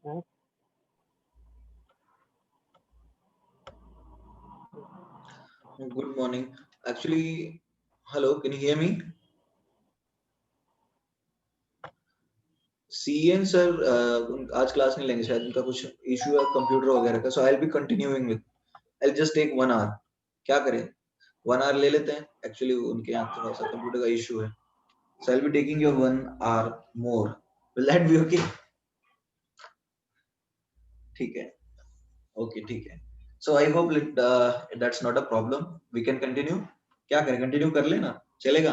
Good morning. Actually, hello, can you hear me? CN sir आज class नहीं लेंगे शायद, उनका कुछ इशू है कंप्यूटर वगैरह का, so I'll be continuing with, I'll just take 1 hour. क्या करें, 1 hour ले लेते हैं. Actually उनके यहाँ थोड़ा सा कंप्यूटर का इशू है, so I'll be taking your 1 hour more. Will that be okay? ठीक है, okay ठीक है. So I hope that's not a problem. We can continue. क्या करें, कंटिन्यू कर लेना, चलेगा?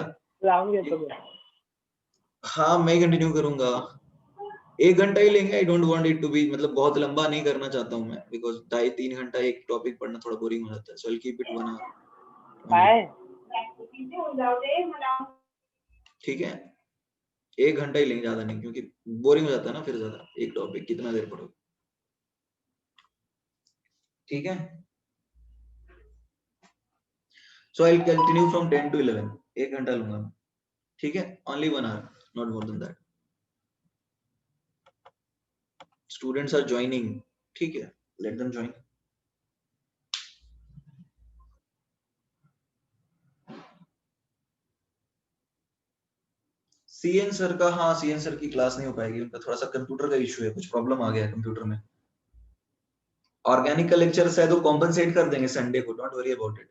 हाँ मैं कंटिन्यू करूंगा. 1 घंटा ही लेंगे. I don't want it to be, मतलब बहुत लंबा नहीं करना चाहता हूँ मैं, बिकॉज 2.5-3 घंटा एक टॉपिक पढ़ना थोड़ा बोरिंग हो जाता है. So I will keep it 1 hour only. ठीक है, 1 घंटा ही लेंगे, ज्यादा नहीं, क्योंकि बोरिंग हो जाता है ना फिर ज्यादा एक टॉपिक कितना देर पढ़ोगे. ठीक है, so I will continue from 10 to 11. 1 घंटा लूंगा मैं. ठीक है, only 1 hour, not more than that. Students are joining. ठीक है, let them join. CN sir का, हाँ सीएन सर की क्लास नहीं हो पाएगी, उनका थोड़ा सा कंप्यूटर का इशू है, कुछ प्रॉब्लम आ गया है कंप्यूटर में. ऑर्गेनिक का लेक्चर शायद वो कॉम्पनसेट कर देंगे संडे को, don't worry about it.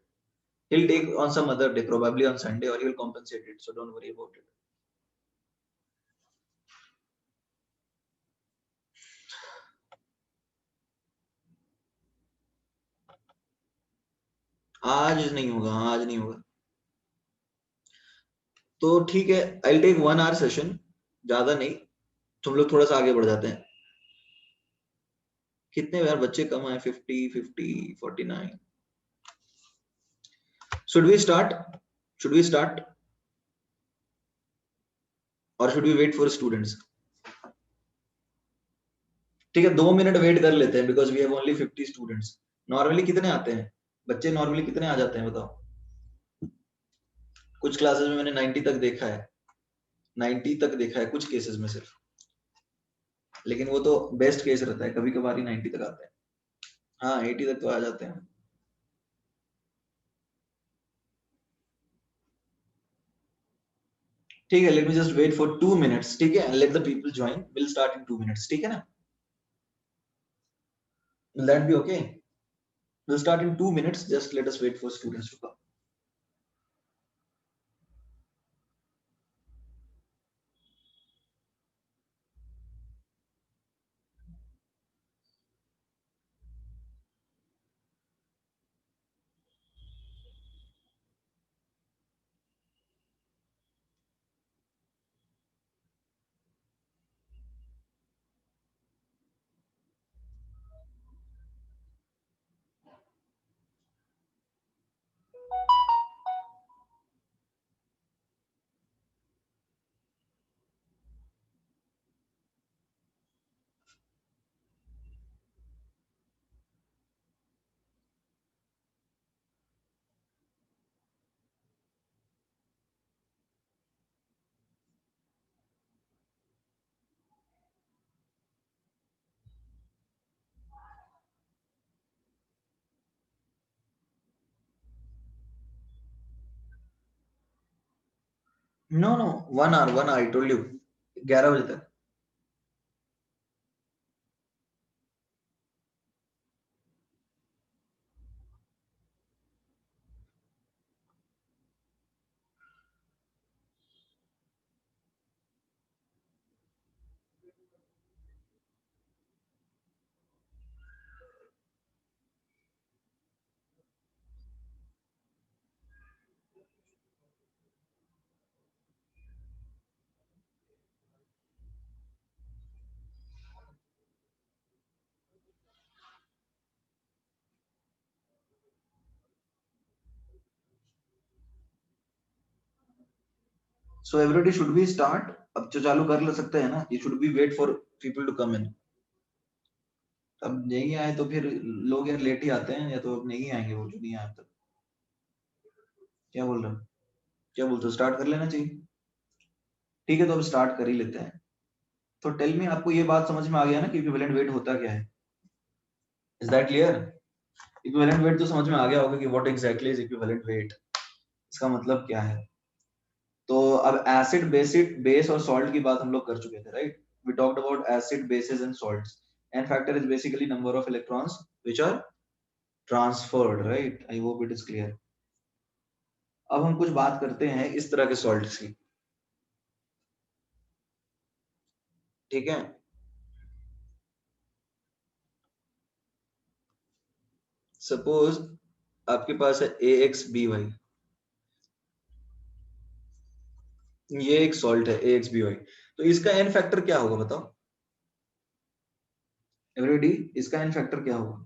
He'll take on some other day, probably on Sunday, or he will compensate it, so don't worry about it. आज नहीं होगा, आज नहीं होगा. तो ठीक है, I'll take 1 hour session, ज्यादा नहीं. तुम लोग थोड़ा सा आगे बढ़ जाते हैं. कितने यार बच्चे कम आए, 50, 49. Should we start? Should we start? Or should we wait for students? ठीक है, 2 मिनट वेट कर लेते हैं, because we have only 50 students. Normally कितने आते हैं बच्चे, नॉर्मली कितने आ जाते हैं बताओ. कुछ क्लासेस में मैंने 90 तक देखा है, 90 तक देखा है कुछ केसेस में सिर्फ, लेकिन वो तो बेस्ट केस रहता है, कभी कभार ही 90 तक आते हैं. हाँ 80 तक तो आ जाते हैं. ठीक है, let me just wait for 2 minutes. ठीक है, let the people join, will start in 2 minutes. ठीक है ना, will that be okay? Will start in 2 minutes. Just let us wait for students to come. No no, 1 hour, 1 hour, I told you, 11 बजे तक. So everybody, should we start? अब जो चालू कर ले सकते हैं ना, ये should B wait for people to come in. अब नहीं आए तो फिर लोग यार लेट ही आते हैं, या तो अब नहीं आएंगे वो जो नहीं आए अब तक. क्या बोल रहे हो, क्या बोलते हो, स्टार्ट कर लेना चाहिए? ठीक है, तो अब स्टार्ट कर ही लेते हैं. तो टेल मी, आपको ये बात समझ में आ गया ना कि इक्विवेलेंट वेट होता क्या है? Is that clear? Equivalent weight तो समझ में आ गया होगा कि what exactly is equivalent weight, इसका मतलब क्या है। तो अब एसिड, बेस और सॉल्ट की बात हम लोग कर चुके थे, right? We talked about acid, bases and salts. N factor is basically number of electrons which are transferred, right? I hope it is clear. अब हम कुछ बात करते हैं इस तरह के सॉल्ट्स की, ठीक है? सपोज आपके पास है AXBY, ये एक सॉल्ट है AXBY, तो इसका एन फैक्टर क्या होगा बताओ एवरीबॉडी, इसका एन फैक्टर क्या होगा?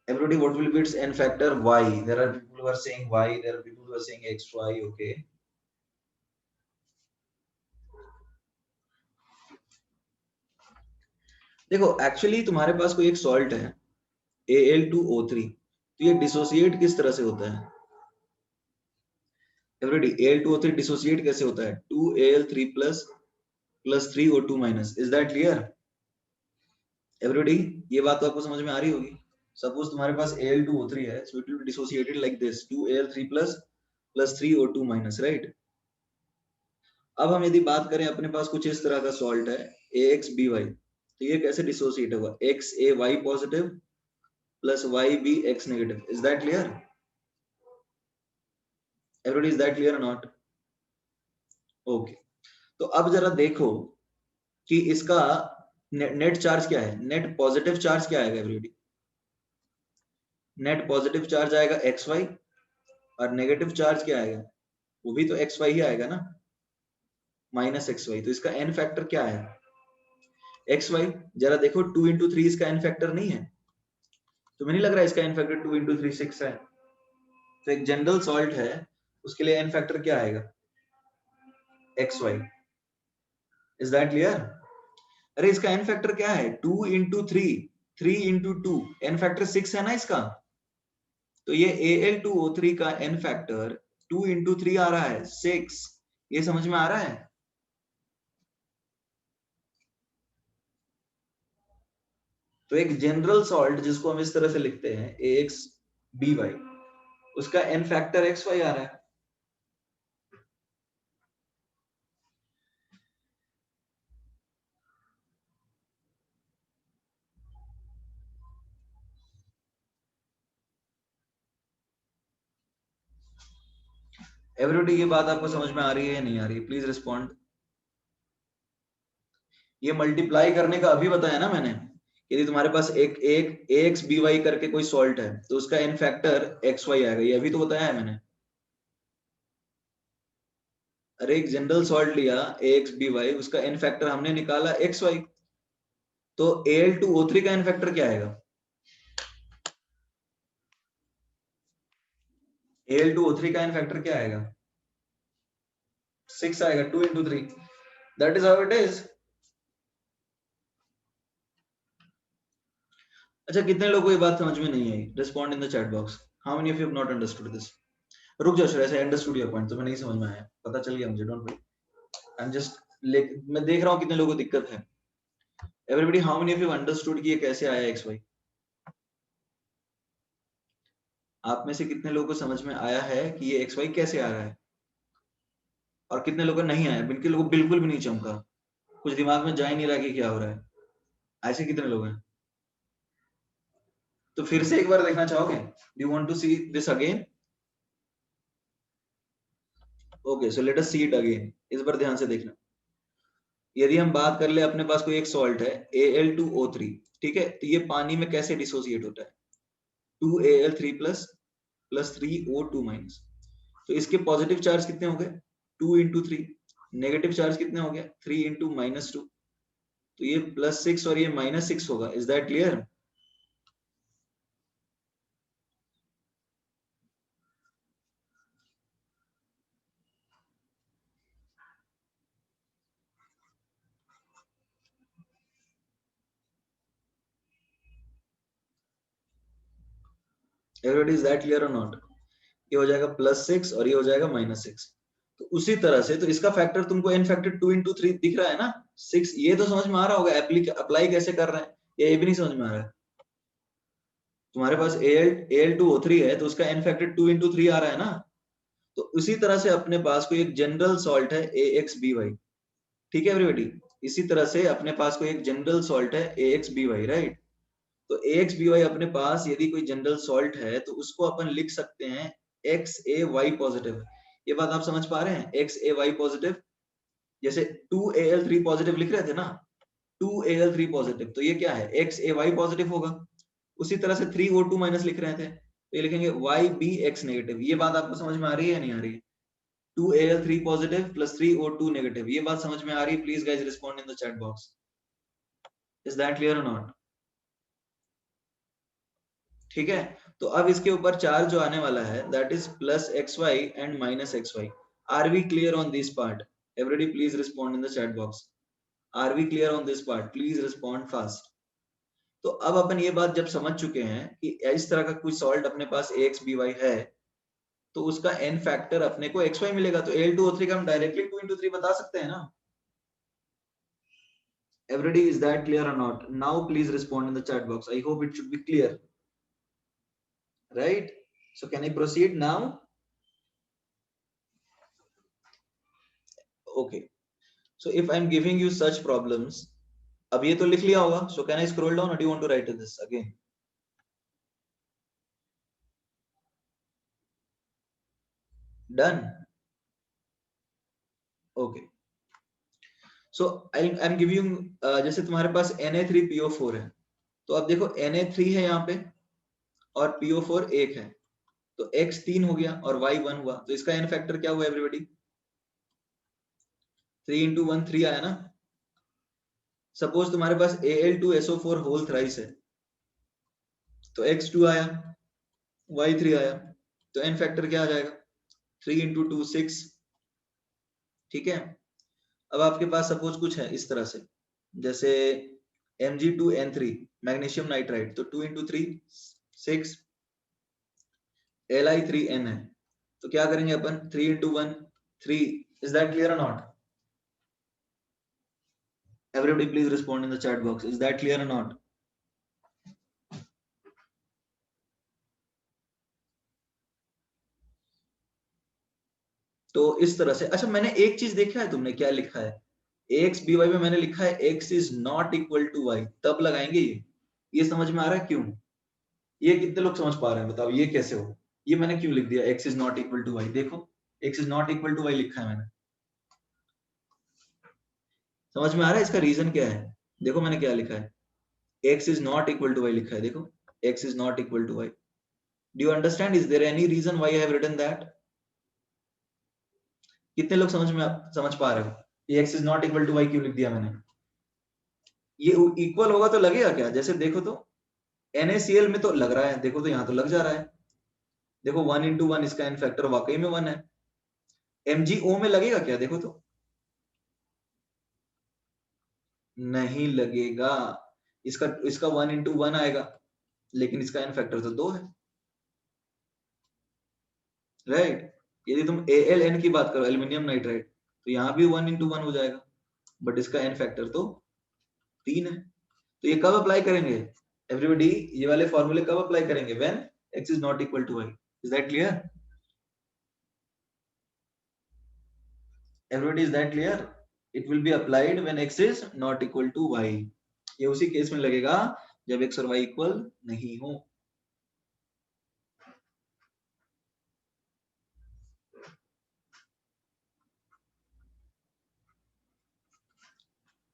Everybody, what will be its n factor? Y. There are people who are saying Y, there are people who are saying XY, okay? देखो एक्चुअली तुम्हारे पास कोई एक सॉल्ट है Al2O3, तो ये डिसोसिएट किस तरह से होता है? एवरीबॉडी, Al2O3 डिसोसिएट कैसे होता है? 2Al3 plus plus 3O2 minus, is that clear? Everybody, ये बात तो आपको समझ में आ रही होगी। सपोज तुम्हारे पास Al2O3 है, so it will be dissociated like this, 2Al3 plus plus 3O2 minus, right? अब हम यदि बात करें, अपने पास कुछ इस तरह का सॉल्ट है AXBY, तो ये कैसे डिसोसिएट होगा? XAY positive plus YBX negative, is that clear? Everybody, is that clear और नॉट? ओके, तो अब जरा देखो कि इसका नेट चार्ज क्या है, नेट पॉजिटिव चार्ज क्या आएगा एवरीबॉडी? नेट पॉजिटिव चार्ज आएगा XY, और नेगेटिव चार्ज क्या आएगा? वो भी तो XY ही आएगा ना, माइनस XY। तो इसका एन फैक्टर क्या है? XY। जरा देखो 2 into 3 इसका एन फैक्टर नहीं है? तुम्हें नहीं लग रहा है इसका एन फैक्टर 2 into 3 6 है? तो एक जनरल सॉल्ट है, उसके लिए एन फैक्टर क्या आएगा? XY। Is that clear? अरे इसका एन फैक्टर क्या है? 2 into 3, 3 into 2, एन फैक्टर 6 है ना इसका। तो ये Al2O3 का एन फैक्टर 2 into 3 आ रहा है 6। ये समझ में आ रहा है? तो एक जनरल सॉल्ट जिसको हम इस तरह से लिखते हैं AXBY, उसका एन फैक्टर XY आ रहा है। एवरीबॉडी, ये बात आपको समझ में आ रही है या नहीं आ रही है? Please respond. ये मल्टीप्लाई करने का अभी बताया ना मैंने, यदि तुम्हारे पास एक एक AXBY करके कोई सॉल्ट है तो उसका एन फैक्टर XY आएगा, ये अभी तो बताया है मैंने। अरे एक जनरल सॉल्ट लिया AXBY, उसका एन फैक्टर हमने निकाला XY, तो Al2O3 का एन फैक्टर क्या आएगा? Al2O3 का एन फैक्टर क्या आएगा? 6 आएगा, 2 into 3। That is how it is. अच्छा, कितने लोगों को ये बात समझ में नहीं आई? Respond in the chat box. How many of you have not understood this? रुक जाओ Shreyas, I understood your point, तुम्हें नहीं समझ में आया, पता चल गया मुझे, don't worry. I am just, मैं देख रहा हूँ कितने लोगों को दिक्कत है। Everybody, how many of you understood कि ये कैसे आया XY? आप में से कितने लोगों को समझ में आया है कि ये XY कैसे आ रहा है? और कितने लोगों को नहीं आया? बिल्कुल, लोगों को बिल्कुल भी नहीं चमका, कुछ दिमाग में जा ही नहीं रहा कि क्या हो रहा है? ऐसे कितने लोग हैं? तो फिर से एक बार देखना चाहोगे? Do you want to see this again? Okay, so let us see it again. इस बार ध्यान से देखना। यदि हम बात कर ले, अपने पास कोई एक सॉल्ट है Al2O3, ठीक है? तो ये पानी में कैसे डिसोसिएट होता है? 2Al3 plus plus 3O2 minus. तो इसके पॉजिटिव चार्ज कितने हो गए? 2 into 3। नेगेटिव चार्ज कितने हो गए? 3 into -2। तो ये +6 और ये -6 होगा। Is that clear? Everybody is that clear और नॉट? ये हो जाएगा +6 और ये हो जाएगा -6। तो उसी तरह से तो इसका फैक्टर तुमको n फैक्टर 2 into 3 दिख रहा है ना 6। ये तो समझ में आ रहा होगा अप्लाई कैसे कर रहे हैं, ये भी नहीं समझ में आ रहा है। तुम्हारे पास Al2O3 है तो उसका n फैक्टर 2 into 3 आ रहा है ना। तो उसी तरह से अपने पास कोई एक जनरल सॉल्ट है AXBY, ठीक है एवरीबॉडी। इसी तरह से अपने पास कोई एक जनरल सॉल्ट है AXBY, राइट। तो AXBY अपने पास यदि कोई जनरल सॉल्ट है तो उसको अपन लिख सकते हैं XaY पॉजिटिव। ये बात आप समझ पा रहे हैं, XaY पॉजिटिव। जैसे 2Al3 पॉजिटिव लिख रहे थे ना, 2Al3 पॉजिटिव, तो ये क्या है, XaY पॉजिटिव होगा। उसी तरह से 3O2 माइनस लिख रहे थे तो ये लिखेंगे YbX नेगेटिव। ये बात आपको समझ में आ रही है या नहीं आ रही है? 2Al3 positive plus 3O2 negative, ये बात समझ में आ रही है? Please guys respond in the chat box. Is that clear और नॉट? ठीक है। तो अब इसके ऊपर चार्ज जो आने वाला है that is +XY and -XY। Are we clear on this part? Everybody please respond in the chat box. Are we clear on this part? Please respond fast. तो अब अपन ये बात जब समझ चुके हैं कि इस तरह का कुछ सॉल्ट अपने पास AXBY है तो उसका n फैक्टर अपने को XY मिलेगा। तो Al2O3 का हम डायरेक्टली 2 into 3 बता सकते हैं ना। Everybody, is that clear or not? Now please respond in the chat box. I hope it should be clear, right? So can I proceed now? Okay. So if I'm giving you such problems, अब ये तो लिख लिया होगा, so can I scroll down or do you want to write this again? Done. Okay. So I'm giving जैसे तुम्हारे पास Na3PO4 है, तो अब देखो Na3 है यहाँ पे और PO4 एक है, तो X 3 हो गया और Y 1 हुआ, तो इसका n फैक्टर क्या हुआ एवरीबॉडी? 3 into 1 3 आया ना। सपोज तुम्हारे पास Al2SO4 होल थ्राइस है, तो X2 आया, Y3 आया, तो n फैक्टर क्या आ जाएगा? 3 into 2 6। ठीक है। अब आपके पास सपोज कुछ है इस तरह से, जैसे Mg2N3 मैग्नीशियम नाइट्राइड, तो 2 into 3 6, Li3N है, तो क्या करेंगे अपन? 3 into 1 3। इज दैट क्लियर और not? Everybody please respond in the chat box. Is that clear or not? तो इस तरह से। अच्छा, मैंने एक चीज देखा है, तुमने क्या लिखा है? AXBY में मैंने लिखा है X is not equal to Y, तब लगाएंगे ये समझ में आ रहा है क्यों? ये कितने लोग समझ पा रहे हैं बताओ, ये कैसे हो? ये मैंने क्यों लिख दिया X is not equal to Y? देखो, X is not equal to Y लिखा है मैंने। समझ में आ रहा है इसका रीजन क्या है? देखो मैंने क्या लिखा है, X is not equal to Y लिखा है, देखो X is not equal to Y। Do you understand? Is there any reason why I have written that? कितने लोग समझ पा रहे हो ये x is not equal to y क्यों लिख दिया मैंने? ये इक्वल होगा तो लगेगा क्या? जैसे देखो तो NaCl में तो लग रहा है, देखो तो यहाँ तो लग जा रहा है। देखो 1 into 1 इसका n फैक्टर वाकई में 1 है। MgO में लगेगा क्या? देखो तो नहीं लगेगा। इसका इसका 1 into 1 आएगा, लेकिन इसका n फैक्टर तो 2 है, राइट। यदि तुम AlN की बात करो, एल्यूमिनियम नाइट्राइड, तो यहाँ भी 1 into 1 हो जाएगा, बट इसका n फैक्टर तो 3 है। तो ये कब अप्लाई करेंगे एवरीबॉडी? ये वाले फॉर्मूले कब अप्लाई करेंगे? When x is not equal to y। Is that clear everybody? Is that clear? It will be applied when x is not equal to y। ये उसी केस में लगेगा जब x और y इक्वल नहीं हो।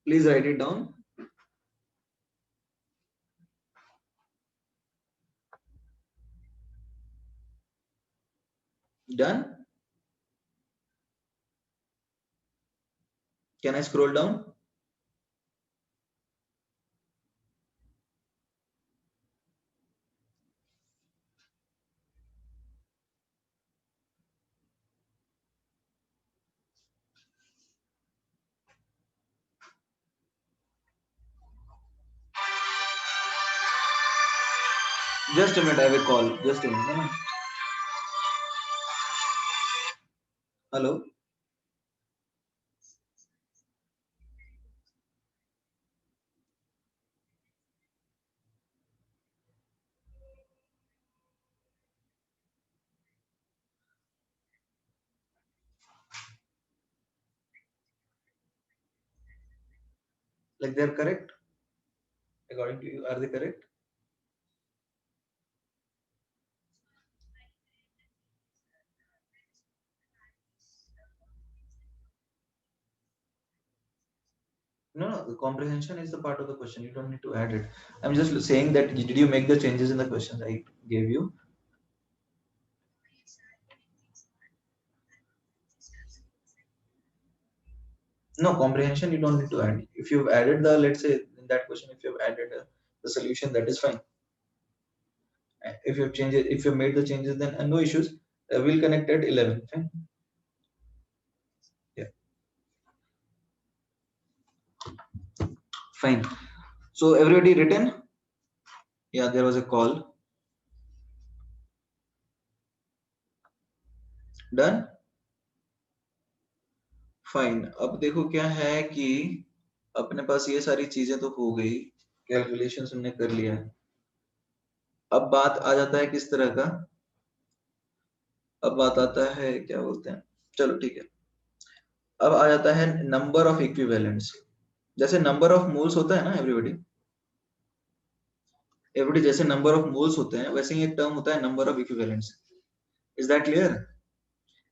Please right it down. Done? Can I scroll down? Just a minute, I will call. Just a minute. है ना? Hello. Like they're correct according to you? Are they correct? No, no. The comprehension is the part of the question. You don't need to add it. I'm just saying that did you make the changes in the questions I gave you? No, comprehension you don't need to add. If you've added the, let's say in that question, if you've added the solution, that is fine. If you've changed it, if you've made the changes, then no issues. We'll connect at 11. Fine. Yeah, fine. So everybody written? Yeah, there was a call. Done? Fine. अब देखो क्या है कि अपने पास ये सारी चीजें तो हो गई, कैलकुलेशन हमने कर लिया. अब बात आ जाता है किस तरह का, अब बात आता है क्या बोलते हैं, चलो ठीक है. अब आ जाता है नंबर ऑफ इक्विवेलेंट्स. जैसे नंबर ऑफ मोल्स होता है ना एवरीबॉडी, एवरीबॉडी जैसे नंबर ऑफ मोल्स होते हैं वैसे ही एक टर्म होता है number of equivalents. Is that clear?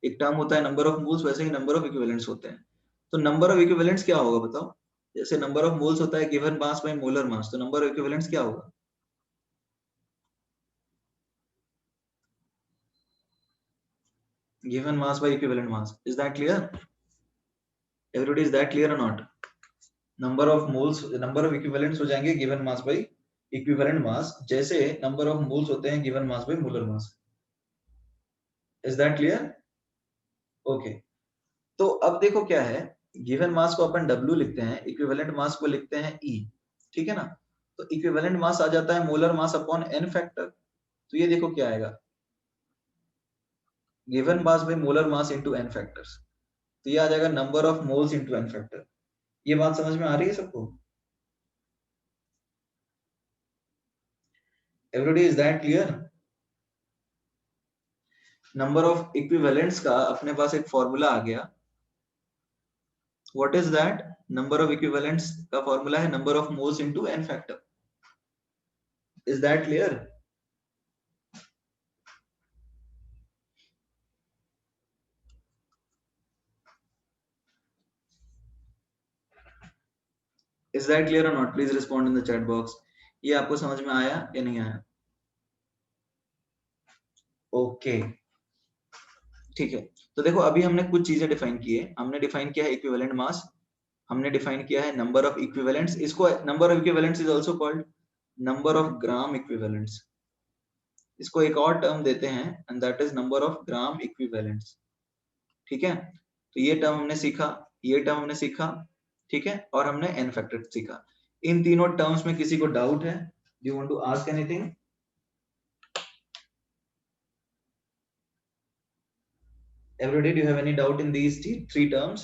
एक टर्म होता है नंबर ऑफ मोल्स, वैसे ही नंबर ऑफ इक्विवेलेंट्स होते हैं. तो नंबर ऑफ इक्विवेलेंट्स क्या होगा बताओ? जैसे नंबर ऑफ मोल्स होता है given mass by molar mass, तो नंबर ऑफ इक्विवेलेंट्स क्या होगा? Given mass by equivalent mass. Is that clear? Everybody, is that clear or not? Number of moles, number of equivalents हो जाएंगे given mass by equivalent mass, जैसे number of moles होते हैं given mass by molar mass. Is that clear? Okay. तो अब देखो क्या है, given mass को अपन W लिखते हैं, equivalent mass को लिखते हैं E. ठीक है ना? तो equivalent mass आ जाता है molar mass upon n factor. तो ये देखो क्या आएगा, given mass by molar mass into n factors. तो ये आ जाएगा number of moles into n factor. ये बात समझ में आ रही है सबको? Everybody, is that clear? Number of equivalents का अपने पास एक फॉर्मूला आ गया. What is that? Number of equivalents का फॉर्मूला है number of moles into n factor. Is that clear? Is that clear और not? Please respond in the chat box. ये आपको समझ में आया या नहीं आया? Okay okay. ठीक है. तो देखो अभी हमने कुछ चीजें डिफाइन की है. हमने डिफाइन किया है इक्विवेलेंट मास, हमने डिफाइन किया है नंबर ऑफ इक्विवेलेंट्स. इसको number of equivalents is also called number of gram equivalents. इसको एक और टर्म देते हैं and that is number of gram equivalents. ठीक है. तो ये टर्म हमने सीखा, ये टर्म हमने सीखा, ठीक है, और हमने एन फैक्टर सीखा. इन तीनों टर्म्स में किसी को डाउट है? Do you want to ask anything? Everybody, do you have any doubt in these three terms?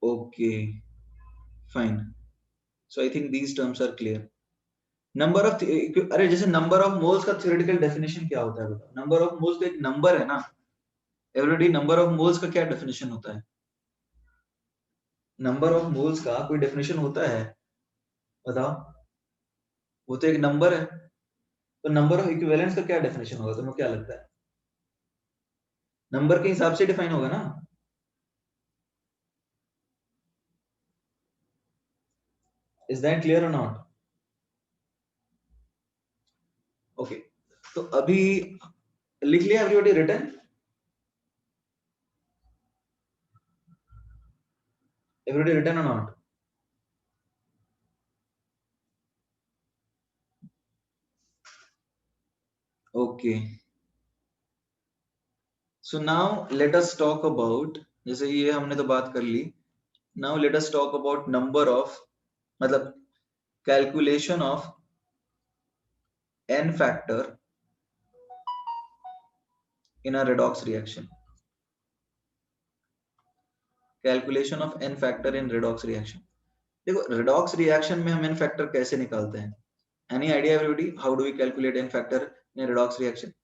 Okay, fine. So I think these terms are clear. Number of, अरे जैसे number of moles का theoretical definition क्या होता है बताओ? Number of moles तो एक number है ना. एवरीबॉडी, नंबर ऑफ मोल्स का क्या डेफिनेशन होता है? नंबर ऑफ मोल्स का कोई डेफिनेशन होता है? बताओ. वो तो एक नंबर है. तो नंबर ऑफ इक्विवेलेंट्स का क्या डेफिनेशन होगा? तुम्हें क्या लगता है? नंबर के हिसाब से डिफाइन होगा ना. इज दैट क्लियर और नॉट? ओके. तो अभी लिख लिया एवरीबॉडी? रिटन? एवरीबॉडी रिटन और not? Okay. So now let us talk about, जैसे ये हमने तो बात कर ली, now let us talk about number of, मतलब calculation of n factor in a redox reaction. Calculation of n factor in redox reaction. देखो redox reaction में हम n factor कैसे निकालते हैं? Any idea everybody? How do we calculate n factor in a redox reaction?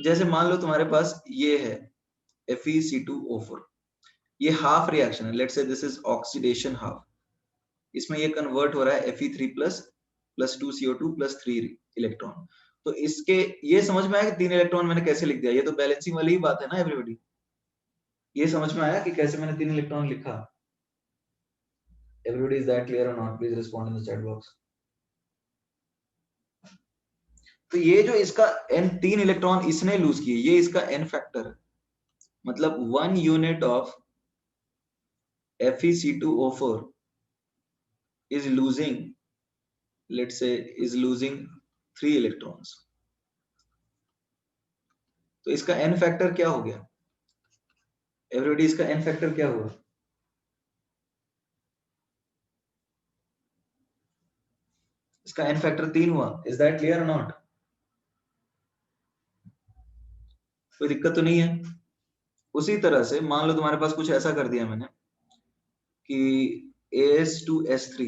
जैसे मान लो तुम्हारे पास ये है FeC2O4, ये हाफ रिएक्शन है, let's say this is oxidation half, इसमें ये कन्वर्ट हो रहा है Fe3 plus 2CO2 plus 3 electron. तो इसके ये समझ में आया कि 3 इलेक्ट्रॉन मैंने कैसे लिख दिया? ये तो बैलेंसिंग वाली ही बात है ना एवरीबॉडी। ये समझ में आया कि कैसे मैंने 3 इलेक्ट्रॉन लिखा? एवरीबॉडी इज दैट क्लियर और not? Please respond in the chat box. तो ये जो इसका n 3 इलेक्ट्रॉन इसने लूज किए, ये इसका n फैक्टर है, मतलब 1 unit of FeC2O4 is losing, let's say is losing 3 electrons। तो इसका n फैक्टर क्या हो गया एवरीबॉडी? इसका n फैक्टर क्या हुआ? इसका n फैक्टर 3 हुआ। इज दैट क्लियर और नॉट? कोई दिक्कत तो नहीं है? उसी तरह से मान लो तुम्हारे पास कुछ ऐसा कर दिया मैंने कि As2S3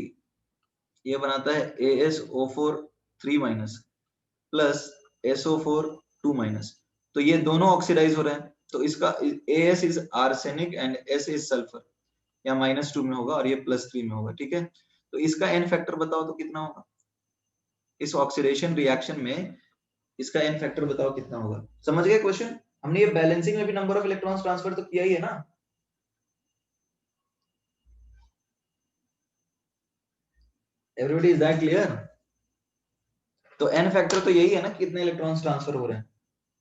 ये बनाता है AsO4 3 minus plus SO4 2 minus, तो ये दोनों ऑक्सीडाइज हो रहे हैं, तो इसका As is arsenic and S is sulphur, या -2 में होगा और ये +3 में होगा, ठीक है? तो इसका n फैक्टर बताओ तो कितना होगा? इस ऑक्सीडेशन रिएक्शन में इसका n फैक्टर बताओ कितना होगा? समझ गए क्वेश्चन? हमने ये बैलेंसिंग में भी नंबर ऑफ इलेक्ट्रॉन्स ट्रांसफर तो किया ही है ना? Everybody is that clear? तो n फैक्टर तो यही है ना, कितने इलेक्ट्रॉन्स ट्रांसफर हो रहे हैं,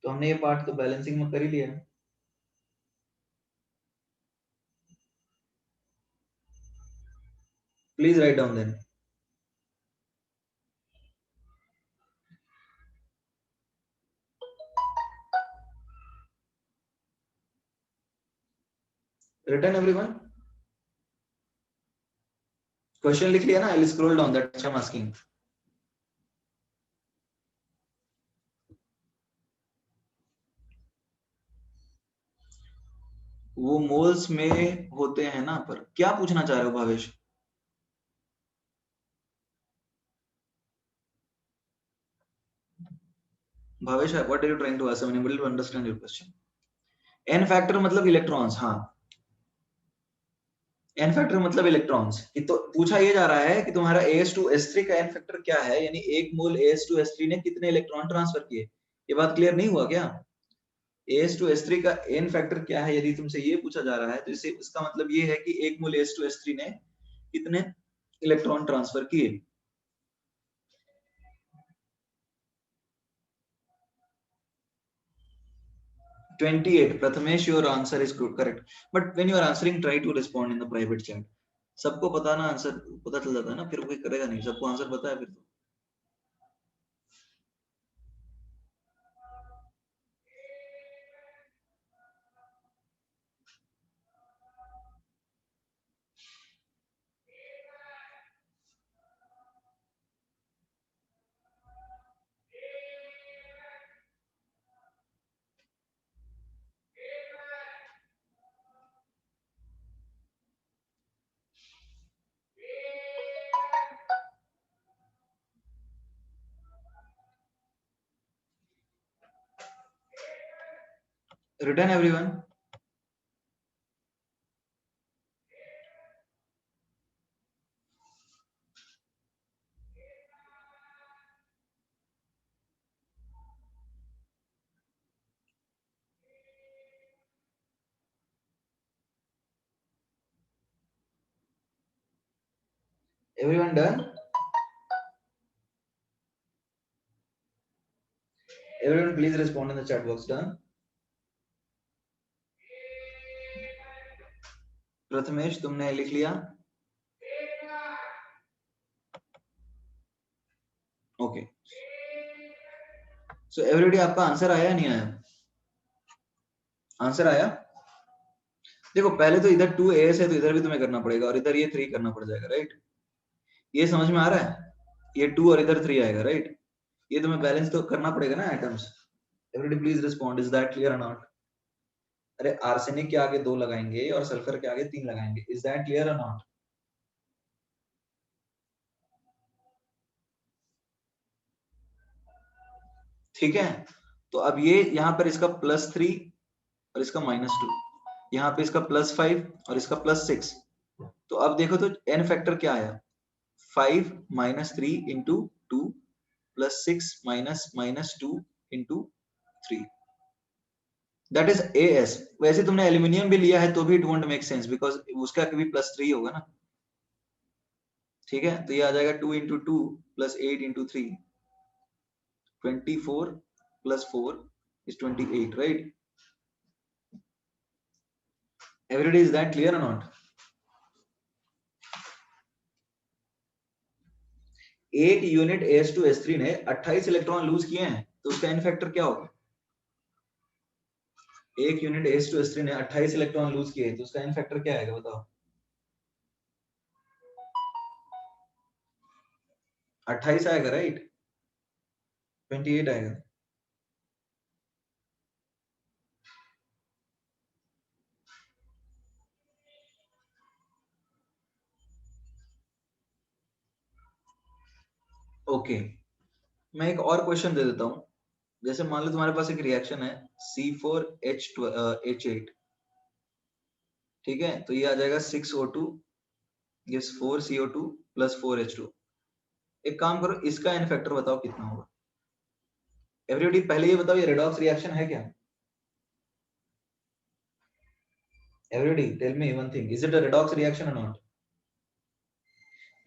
तो हमने ये पार्ट तो बैलेंसिंग में कर ही लिया है। Please write down then. Written everyone? Question लिख लिया ना? I will scroll down, that's I am asking. वो मोल्स में होते हैं ना, पर क्या पूछना चाह रहे हो Bhavesh? Bhavesh, what are you trying to ask? I am unable to understand your question. N factor मतलब इलेक्ट्रॉन्स, हाँ, एन फैक्टर मतलब इलेक्ट्रॉन्स। तो पूछा ये जा रहा है कि तुम्हारा As2S3 का एन फैक्टर क्या है, यानी एक मोल As2S3 ने कितने इलेक्ट्रॉन ट्रांसफर किए? ये बात क्लियर नहीं हुआ क्या? As2S3 का एन फैक्टर क्या है यदि तुमसे ये पूछा जा रहा है, तो इसे इसका मतलब ये है कि एक मोल As2S3 ने कितने इलेक्ट्रॉन ट्रांसफर किए? 28. Prathamesh, your answer is correct. But when you are answering, try to respond in the private chat. सबको पता ना, आंसर पता चल जाता है ना, फिर कोई करेगा नहीं, सबको आंसर पता है फिर तो। Written everyone? Everyone done? Everyone please respond in the chat box. Done? Prathamesh तुमने लिख लिया? ओके, सो एवरीबॉडी आपका आंसर आया नहीं आया? आंसर आया? देखो पहले तो इधर 2as है तो इधर भी तुम्हें करना पड़ेगा और इधर ये 3 करना पड़ जाएगा, राइट? ये समझ में आ रहा है? ये 2 और इधर 3 आएगा, राइट? ये तुम्हें बैलेंस तो करना पड़ेगा ना atoms. Everybody please respond, is that clear और नॉट? अरे आर्सेनिक के आगे 2 लगाएंगे और सल्फर के आगे 3 लगाएंगे, इज दैट क्लियर और नॉट? ठीक है, तो अब ये यहाँ पर इसका +3 और इसका -2, यहाँ पे इसका +5 और इसका +6। तो अब देखो तो n फैक्टर क्या आया? 5 - 3 into 2 +6 - 2 into 3, that is AS। वैसे तुमने एल्यूमिनियम भी लिया है तो भी it won't make sense because उसका भी +3 होगा ना। ठीक है, तो ये आ जाएगा 2 into 2 +8 into 3, 24 +4 is 28, right? Everybody, is that clear or not? 8 unit S2S3 ने 28 इलेक्ट्रॉन लूज किए हैं तो उसका n फैक्टर क्या होगा? एक यूनिट S2S3 ने 28 इलेक्ट्रॉन लूज किए तो उसका n फैक्टर क्या आएगा बताओ? 28 आएगा, राइट? 28 आएगा। ओके, मैं एक और क्वेश्चन दे देता हूं। जैसे मान लो तुम्हारे पास एक रिएक्शन है C4H8, ठीक है? तो ये आ जाएगा 6O2 gives 4CO2 plus 4H2। एक काम करो, इसका n फैक्टर बताओ कितना होगा? एवरीबॉडी पहले ये बताओ, ये रेडॉक्स रिएक्शन है क्या? Everybody tell me one thing, is it a redox reaction और नॉट?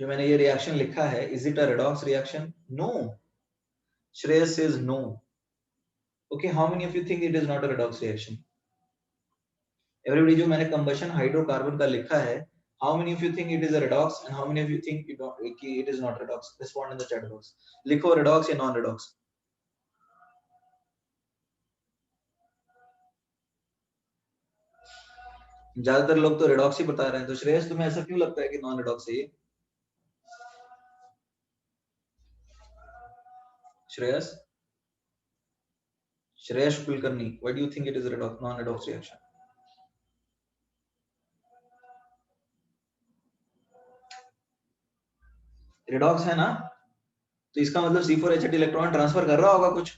जो मैंने ये रिएक्शन लिखा है, is it a redox reaction? No. Shreyas says no. Okay, how many of you think it is not a redox reaction? Everybody, जो मैंने combustion hydrocarbon का लिखा है, how many of you think it is a redox and how many of you think it is not redox? Respond in the chat box. लिखो redox या non redox। ज्यादातर लोग तो redox ही बता रहे हैं, तो श्रेयस तुम्हें ऐसा क्यों लगता है कि non redox है ये? Shreyas, Shreyas Kulkarni, why do you think it is a redox, non redox reaction? redox है ना, तो इसका मतलब C4H8 इलेक्ट्रॉन ट्रांसफर कर रहा होगा कुछ।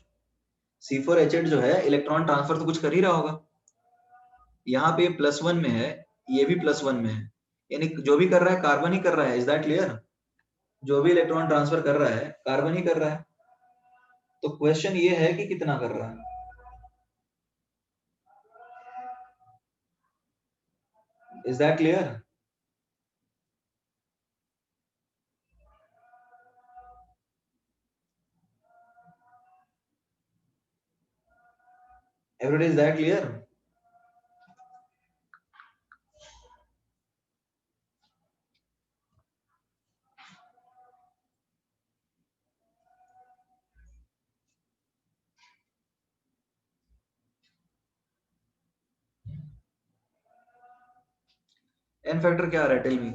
C4H8 जो है इलेक्ट्रॉन ट्रांसफर तो कुछ कर ही रहा होगा। यहाँ पे +1 में है, ये भी +1 में है, यानी जो भी कर रहा है कार्बन ही कर रहा है। Is that clear? जो भी इलेक्ट्रॉन ट्रांसफर कर रहा है कार्बन ही कर रहा है। तो क्वेश्चन ये है कि कितना कर रहा है। Is that clear? Everybody, is that clear? N factor क्या आ रहा है, टेल मी।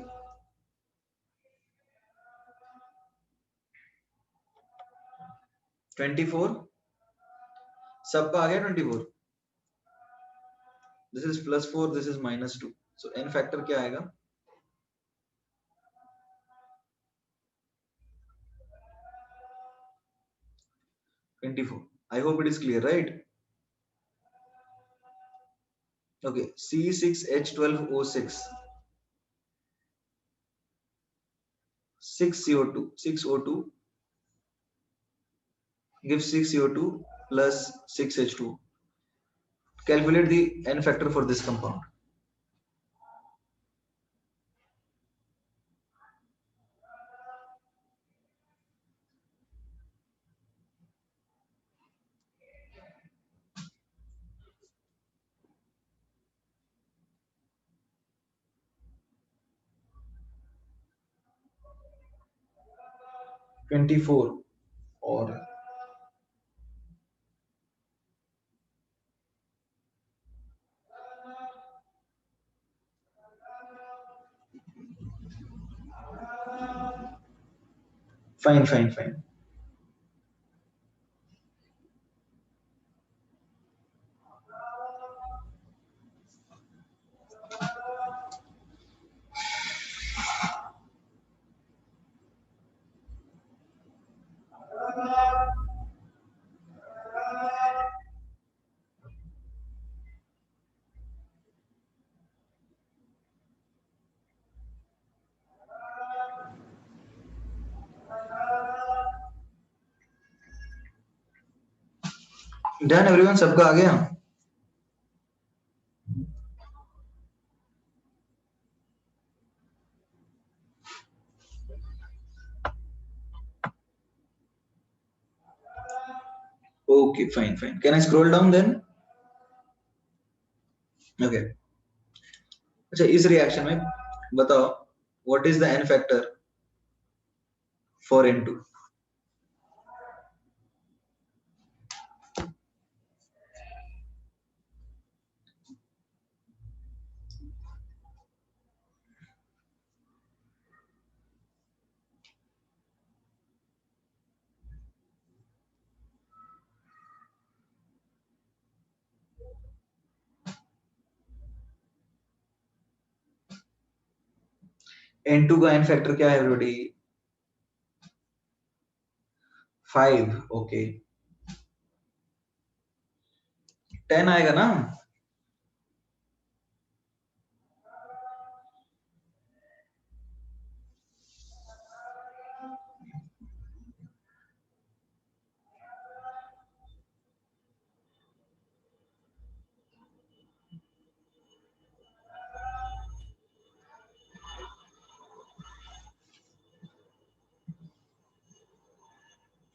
24, सबका आ गया 24। This is +4, this is -2, so n factor क्या आएगा? -24। I hope it is clear, right? Okay, C6H12O6, 6CO2, 6O2 gives 6CO2 plus 6H2। Calculate the n factor for this compound। 24 और fine fine fine. Done everyone, सबका आ गया? Okay fine fine, can I scroll down then? Okay, अच्छा इस reaction में बताओ what is the n factor for N2? N2 का n factor क्या है एवरीबॉडी? 5। ओके, 10 आएगा ना?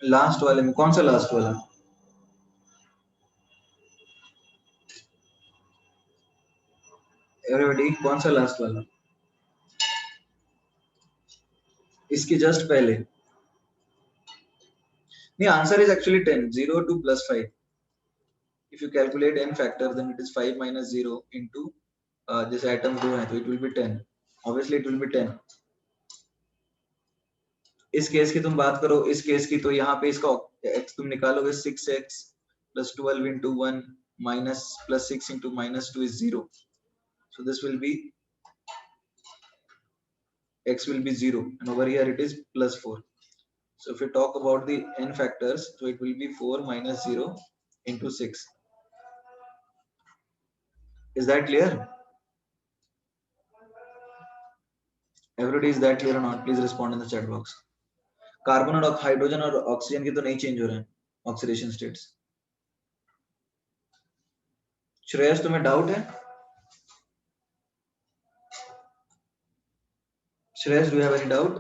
लास्ट वाले में कौन सा लास्ट वाला? एवरीबॉडी कौन सा लास्ट वाला? इसके जस्ट पहले। नहीं, answer is actually 10, 0 to plus 5. If you calculate n factor, then it is 5 minus 0 into this atom 2 है तो it will be 10. Obviously it will be 10. इस केस की तुम बात करो, इस केस की, तो यहाँ पे इसका x तुम निकालोगे 6x plus 12 into 1 minus plus 6 into minus 2 is 0. So this will be, x will be 0 and over here it is plus 4. So if we talk about the n factors, so it will be 4 minus 0 into 6. Is that clear? Everybody, is that clear or not? Please respond in the chat box. Carbon और hydrogen और oxygen की तो नहीं change हो रहे हैं oxidation states. Shreyas, तुम्हें doubt है? Shreyas, do you have any doubt?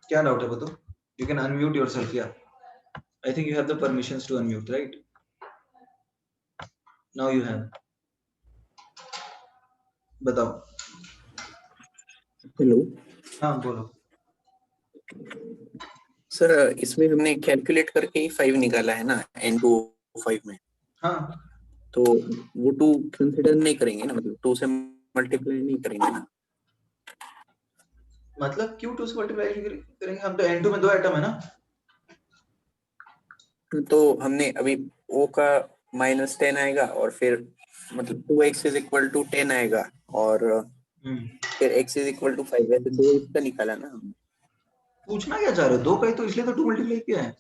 क्या डाउट है बताओ? You can unmute yourself. या I think you have the permissions to unmute, right? Now you have, बताओ। हेलो, हाँ बोलो। सर इसमें हमने कैलकुलेट करके ही 5 निकाला है ना N2O5 में। हाँ, तो वो 2 कंसीडर नहीं करेंगे ना, मतलब 2 से मल्टीप्लाई नहीं करेंगे ना? मतलब क्यों 2 से मल्टीप्लाई करेंगे? हम तो N2 में 2 एटम है ना। तो हमने अभी O का -10 आएगा और फिर मतलब 2x इज इक्वल टू 10 आएगा और फिर x इज इक्वल टू 5 है, तो 2x का निकाला ना हमने। पूछना क्या चाह रहे हो? 2 का ही तो, इसलिए तो 2 मल्टीप्लाई किया है।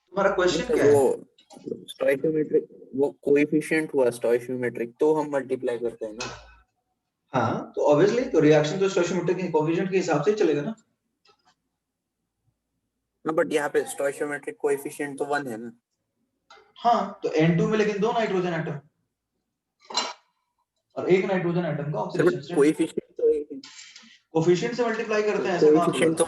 तुम्हारा क्वेश्चन क्या है? वो स्टोइकियोमेट्रिक, वो कोएफिशिएंट हुआ स्टोइकियोमेट्रिक, तो हम मल्टीप्लाई करते हैं ना। हाँ, तो ऑब्वियसली तो रिएक्शन तो स्टोइकियोमेट्रिक के कोएफिशिएंट के हिसाब से ही चलेगा ना। बट यहाँ पे स्टोइकियोमेट्रिक कोएफिशिएंट तो 1 है ना। हाँ, तो N2 में लेकिन 2 नाइट्रोजन एटम और 1 नाइट्रोजन एटम का ऑक्सीडेशन स्टेट। कोएफिशिएंट तो कोएफिशिएंट से मल्टीप्लाई करते हैं, ऐसा कहां बोला? कोएफिशिएंट तो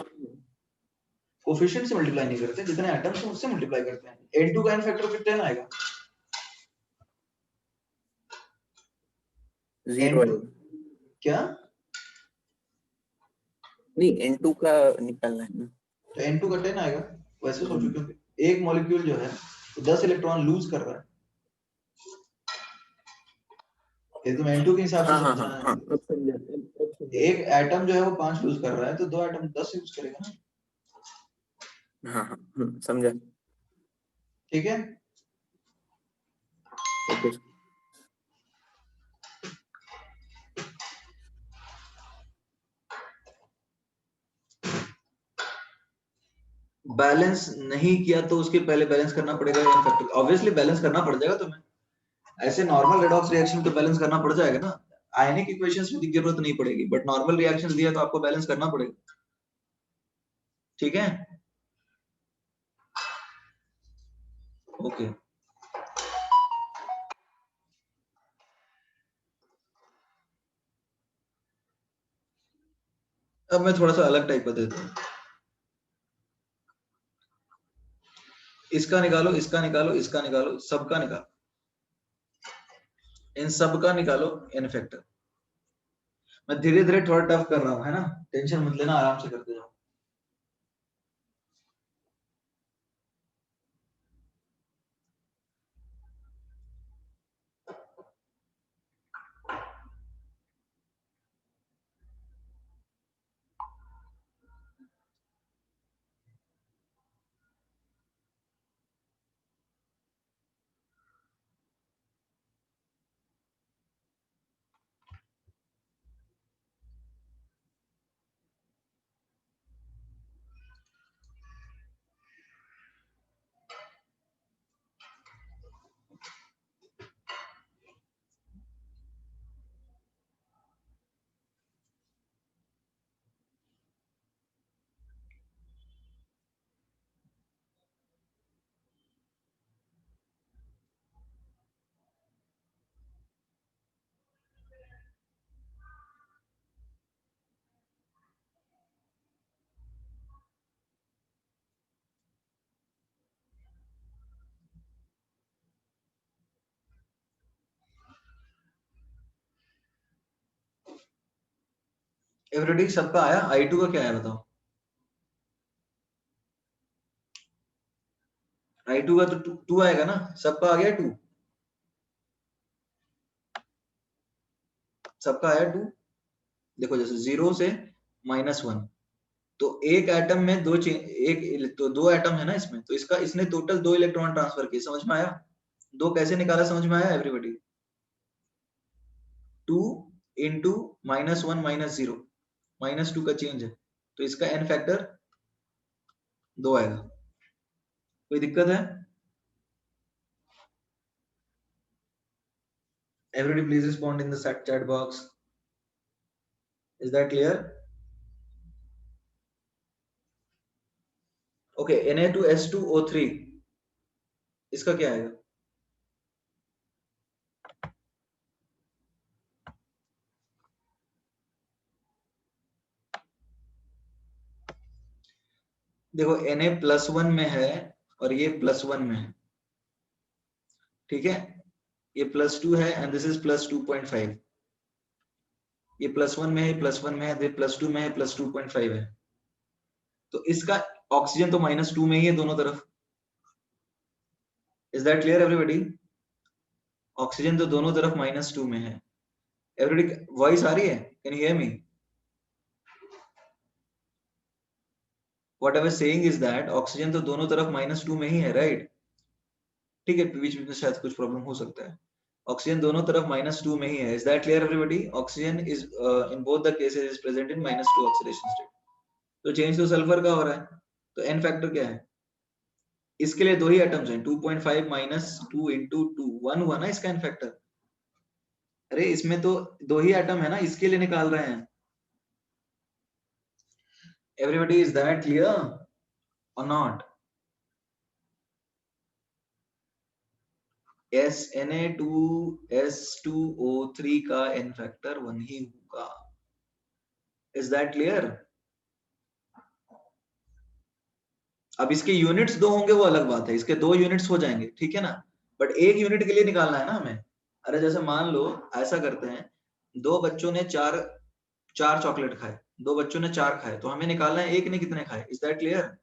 कोएफिशिएंट से मल्टीप्लाई नहीं करते, जितने एटम्स हैं उससे मल्टीप्लाई करते हैं। N2 का एन फैक्टर फिर 10 आएगा। 0 है क्या? नहीं, N2 का निकालना है ना। तो N2 का 10 आएगा। वैसे सोचो, क्योंकि एक मॉलिक्यूल जो है वो 10 इलेक्ट्रॉन लूज कर रहा है, एकदम N2 के हिसाब से हाँ हाँ समझना हाँ है। हाँ, अब समझा, अब समझा। एक एटम जो है वो 5 यूज कर रहा है तो 2 एटम 10 यूज करेगा ना। हाँ हाँ समझा। ठीक है। ओके। बैलेंस नहीं किया तो उसके पहले बैलेंस करना पड़ेगा एन फैक्टर, ऑब्वियसली बैलेंस करना पड़ जाएगा तुम्हें, ऐसे नॉर्मल रेडॉक्स रिएक्शन तो बैलेंस करना पड़ जाएगा ना। आयनिक इक्वेशंस में जरूरत नहीं पड़ेगी, बट नॉर्मल रिएक्शंस दिया तो आपको बैलेंस करना पड़ेगा। ठीक है, ओके। अब मैं थोड़ा सा अलग टाइप का देता हूँ। इसका निकालो, इसका निकालो, इसका निकालो, सबका निकालो, इन सबका निकालो एन फैक्टर। मैं धीरे धीरे थोड़ा टफ कर रहा हूँ, है ना, टेंशन मत लेना, आराम से करते जाओ। एवरीडी सबका आया, I2 का क्या है बताओ। I2 का तो 2 आएगा ना, सबका आ गया 2, सबका आया 2। देखो जैसे 0 से -1, तो एक एटम में एक तो 2 एटम है ना इसमें, तो इसका इसने टोटल 2 इलेक्ट्रॉन ट्रांसफर किए, समझ में आया। 2 कैसे निकाला समझ में आया एवरीबॉडी। 2 इंटू -1 -0, -2 का चेंज है, तो इसका एन फैक्टर 2 आएगा। कोई दिक्कत है। Everybody please respond in the chat box. Is that clear. Okay, Na2S2O3, इसका क्या आएगा। देखो Na+1 में है और ये +1 में है, ठीक है, ये +2 है एंड दिस इज +2.5, ये +1 में है, +1 में है, ये +2 में है, +2.5 है, तो इसका ऑक्सीजन तो -2 में ही है दोनों तरफ। Is that clear everybody. Oxygen तो दोनों तरफ -2 में है। एवरीबॉडी वॉइस आ रही है, can you hear me. What I was saying is that oxygen तो दोनों तरफ -2 में ही है, राइट। ठीक है, बीच बीच में शायद कुछ प्रॉब्लम हो सकता है। ऑक्सीजन दोनों तरफ -2 में ही है। Is that clear everybody. Oxygen is in both the cases is present in -2 oxidation state. तो चेंज तो सल्फर का हो रहा है, तो एन फैक्टर क्या है। इसके लिए दो ही एटम्स हैं, 2.5 -2 इंटू 2, 1 हुआ ना इसका एन फैक्टर। अरे इसमें तो दो ही एटम है ना, इसके लिए निकाल रहे हैं। एवरीबॉडी इज दैट क्लियर और नॉट। Na2S2O3 का एन फैक्टर 1 ही होगा। Is that clear. अब इसके यूनिट्स 2 होंगे वो अलग बात है, इसके 2 यूनिट्स हो जाएंगे, ठीक है ना, बट एक यूनिट के लिए निकालना है ना हमें। अरे जैसे मान लो ऐसा करते हैं, दो बच्चों ने चार चॉकलेट खाए, दो बच्चों ने 4 खाए, तो हमें निकालना है एक ने कितने खाए। Is that clear.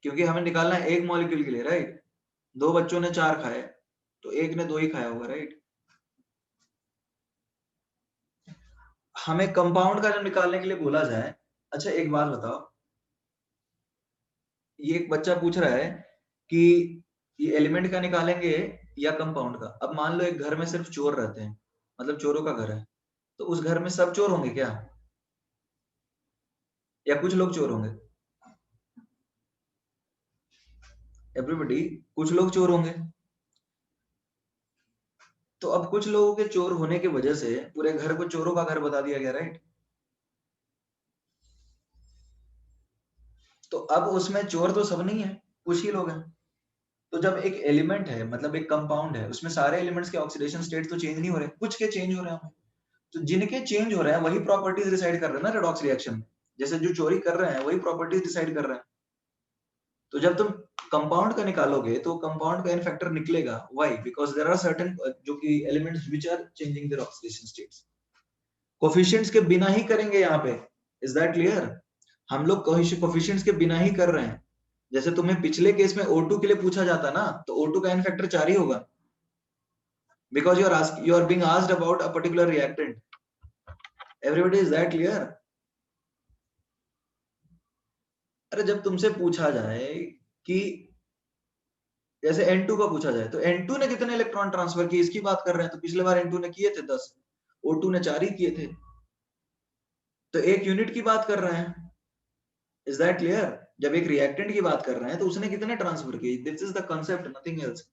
क्योंकि हमें निकालना है एक मॉलिक्यूल के लिए, राइट। दो बच्चों ने 4 खाए तो एक ने 2 ही खाया होगा, राइट। हमें कंपाउंड का जब निकालने के लिए बोला जाए, अच्छा एक बात बताओ, ये एक बच्चा पूछ रहा है कि ये एलिमेंट का निकालेंगे या कंपाउंड का। अब मान लो एक घर में सिर्फ चोर रहते हैं, मतलब चोरों का घर है, तो उस घर में सब चोर होंगे क्या, या कुछ लोग चोर होंगे? एवरीबडी, कुछ लोग चोर होंगे। तो अब कुछ लोगों के चोर होने की वजह से पूरे घर को चोरों का घर बता दिया गया, राइट? तो अब उसमें चोर तो सब नहीं है, कुछ ही लोग हैं। तो जब एक एलिमेंट है, मतलब एक कंपाउंड है, उसमें सारे एलिमेंट्स के ऑक्सीडेशन स्टेट तो चेंज नहीं हो रहे, कुछ के चेंज हो रहे हैं। तो जिनके चेंज हो रहे हैं वही प्रॉपर्टीज डिसाइड कर रहे हैं ना रेडॉक्स रिएक्शन में। जैसे जो चोरी कर रहे हैं वही प्रॉपर्टीज डिसाइड कर रहे हैं। तो जब तुम कंपाउंड का निकालोगे तो कंपाउंड का एन फैक्टर निकलेगा। Why? Because there are certain जो कि elements which are changing their oxidation states. Coefficients के बिना ही करेंगे यहाँ पे। Is that clear? हम लोग कोफिशिएंट्स के बिना ही कर रहे हैं। जैसे तुम्हें पिछले केस में O2 के लिए पूछा जाता ना, तो O2 का एन फैक्टर 4 ही होगा, because you are being asked about a particular reactant. Everybody, is that clear? अरे जब तुमसे पूछा जाए कि जैसे N2 का पूछा जाए, तो N2 ने कितने इलेक्ट्रॉन ट्रांसफर किए इसकी बात कर रहे हैं, तो पिछले बार N2 ने किए थे 10, O2 ने 4 ही किए थे, तो एक यूनिट की बात कर रहे हैं। Is that clear? जब एक रिएक्टेंट की बात कर रहे हैं तो उसने कितने ट्रांसफर किए, this is the concept, nothing else.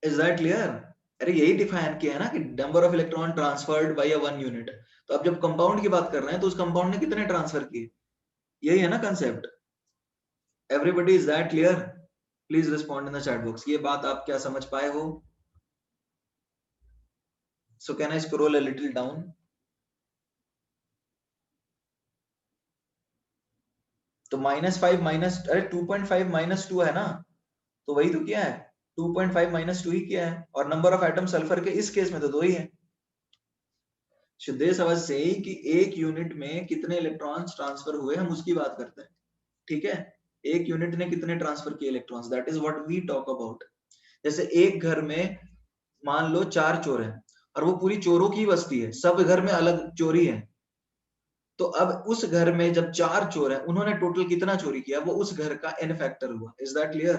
Is that clear? अरे यही डिफाइन किया है ना कि number of electron transferred by a one unit. तो अब जब कंपाउंड की बात कर रहे हैं तो उस कंपाउंड ने कितने ट्रांसफर किए, यही है ना concept. Everybody, is that clear? Please respond in the chat box, ये बात आप क्या समझ पाए हो? So can I scroll a little down? तो -5 माइनस, अरे 2.5 -2 है ना, तो वही तो किया है, 2.5 -2 ही किया है। और नंबर ऑफ एटम सल्फर के इस केस में तो 2 ही है। Should this was saying कि एक यूनिट में कितने इलेक्ट्रॉन्स ट्रांसफर हुए हम उसकी बात करते हैं, ठीक है? एक यूनिट ने कितने ट्रांसफर किए electrons, that is what we talk about. जैसे एक घर में मान लो 4 चोर हैं और वो पूरी चोरों की बस्ती है, सब घर में अलग चोरी है। तो अब उस घर में जब 4 चोर हैं, उन्होंने टोटल कितना चोरी किया, वो उस घर का एन फैक्टर हुआ। Is that clear?